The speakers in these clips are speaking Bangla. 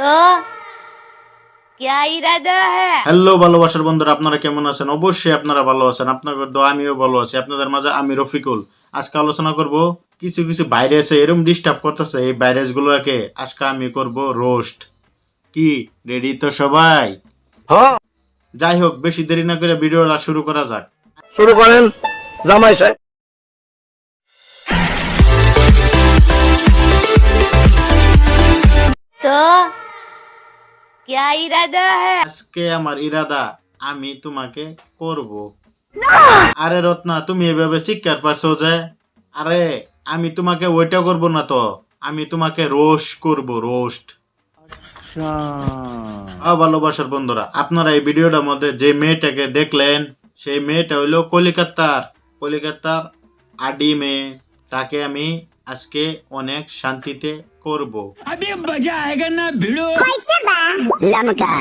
তো क्या इरादा है? হ্যালো ভালোবাসার বন্ধুরা, আপনারা কেমন আছেন? অবশ্যই আপনারা ভালো আছেন। আপনাদের দোয়া আমিও ভালো আছি। আপনাদের মাঝে আমি রফিকুল। আজকে আলোচনা করব কিছু কিছু ভাইরাস এরকম ডিস্টার্ব করতেছে, এই ভাইরাস গুলোকে আজকে আমি করব রোস্ট। কি রেডি তো সবাই? হ্যাঁ, যাই হোক, বেশি দেরি না করে ভিডিওটা শুরু করা যাক। শুরু করেন জামাই সাহেব। तो क्या इरादा है? আজকে আমার ইরাদা, আমি তোমাকে করব। আরে রত্না, তুমি এভাবে চিৎকার পারছো যে? আরে আমি তোমাকে ওইটা করব না তো, আমি তোমাকে রোস্ট করব, রোস্ট। ভালোবাসার বন্ধুরা, আপনারা এই ভিডিওটার মধ্যে যে মেয়েটাকে দেখলেন, সেই মেয়েটা হইলো কলিকাতার আডি মেয়ে। তাকে আমি আজকে অনেক শান্তিতে করব। लमका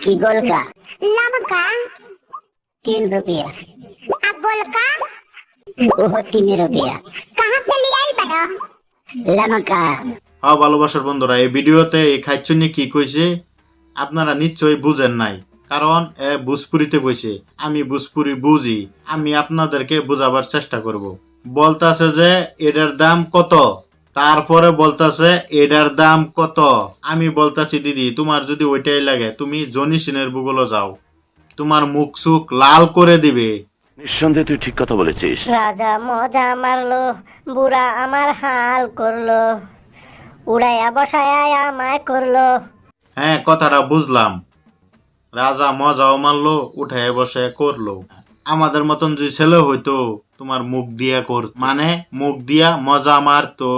की गोलका लमका 3 रुपया अब गोलका वो 3 रुपया कहाँ से लिया बड़ा लमका। ভালোবাসার বন্ধুরা, এই ভিডিওতে এই খাইছুনি কি কইছে আপনারা নিশ্চয়ই বুঝেন নাই, কারণ এ ভোজপুরিতে কইছে। আমি ভোজপুরি বুঝি, আমি আপনাদেরকে বোঝাবার চেষ্টা করব। বলতাছে যে এটার দাম কত, তারপরে বলতাছে এটার দাম কত। আমি বলতাছি দিদি, তোমার যদি ওইটাই লাগে তুমি জনি সিনের বুগলো যাও, তোমার মুখ সুখ লাল করে দিবে। নিঃসন্দেহে তুই ঠিক কথা বলেছিস। রাজা মজা মারলো বুড়া আমার হাল করলো উড়াইয়া বসায়া আমায় করলো। হ্যাঁ, কথাটা বুঝলাম। রাজা মজাও মারলো, উঠায় বসে করলো। আমাদের মতন যে ছেলে হইতো তোমার মুখ দিয়া মানে মুখ দিয়া মজা মারতো,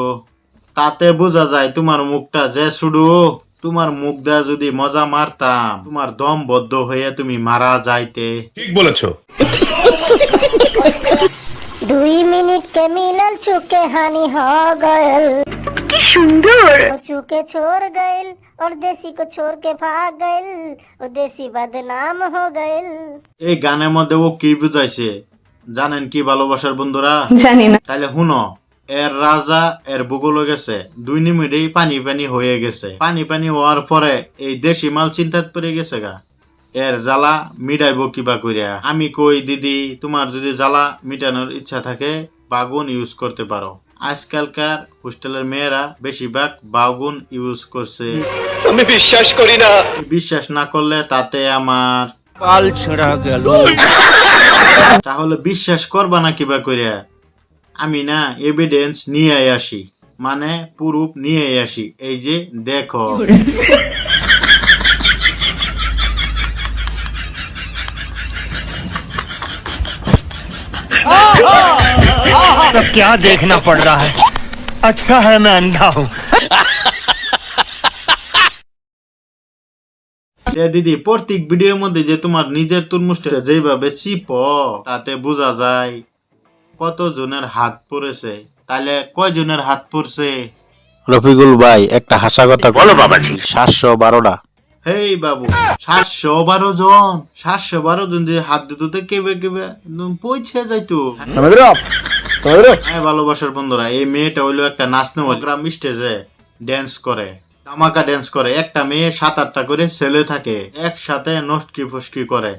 তাতে বোঝা যায় তোমার মুখটা যে শুধু। তোমার মুখ দিয়া যদি মজা মারতাম, তোমার দম বদ্ধ হয়ে তুমি মারা যাইতে। ঠিক বলেছো। 2 मिनट के मिलल चुके हानि हो गयल की सुंदर चुके छोड़ गयल और देसी को छोड़ के भाग गयल और देसी बदनाम हो गयल। এই গানের মধ্যে ও কি বুঝাইছে জানেন কি ভালোবাসার বন্ধুরা? জানি না। তাহলে শুনো, এর রাজা এর বুগলো গেছে, 2 মিনিটেই পানি হয়ে গেছে। পানি হওয়ার পরে এই দেশি মাল চিন্তাত পড়ে গেছে গা, এর জ্বালা মিটাইব কিবা কইরা। আমি কই দিদি, তোমার যদি জ্বালা মিটানোর ইচ্ছা থাকে বাগুন ইউজ করতে পারো। আজকালকার হোস্টেলের মেয়েরা বেশিরভাগ বাগুন ইউজ করছে। আমি বিশ্বাস করি না। বিশ্বাস না করলে তাতে আমার কাল ছেঁড়া গেল। তাহলে বিশ্বাস করবা না কিবা কইরা? আমি না এভিডেন্স নিয়ে আসি, মানে প্রুফ নিয়ে আসি। এই যে দেখো। तो क्या देखना पड़ रहा है? अच्छा है मैं अंधा हूँ। দিদি, প্রত্যেক ভিডিওর মধ্যে যে তোমার নিজের তুরমুষ্টিটা যেভাবে চিপ, তাতে বোঝা যায় কত জনের হাত পড়েছে। তাহলে কয় জনের হাত পড়ছে? রফিকুল ভাই, একটা হাসা কথা বলো বাবাজি। 712টা। হেই বাবু, 712 জন, 712 জন যে হাত দিত তো কেবে পৌঁছে যাইতো। হ্যাঁ ভালোবাসার বন্ধুরা, এই মেয়েটা হইলো একটা নাচনো গ্রাম স্টেজে ড্যান্স করে, ধামাকা ড্যান্স করে। একটা মেয়ে 7-8টা করে ছেলে থাকে, একসাথে নষ্টি ফস্কি করে।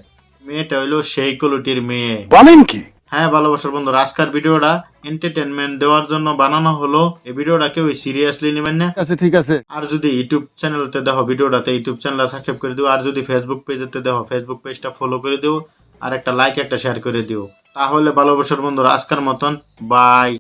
মেয়েটা হইলো সেই কোয়ালিটির মেয়ে। বলেন কি? হ্যাঁ ভালোবাসার বন্ধুরা, আজকের ভিডিওটা এন্টারটেনমেন্ট দেওয়ার জন্য বানানো হলো। এই ভিডিওটা কেউ সিরিয়াসলি নেবেন না। ঠিক আছে। আর যদি ইউটিউব চ্যানেলতে দেখো ভিডিওটাতে, ইউটিউব চ্যানেল সাবস্ক্রাইব করে দিও। আর যদি ফেসবুক পেজেতে দেখো, ফেসবুক পেজটা ফলো করে দিও। আর একটা লাইক, একটা শেয়ার করে দিও। তাহলে ভালোবাসার বন্ধুরা, আজকের মতন বাই।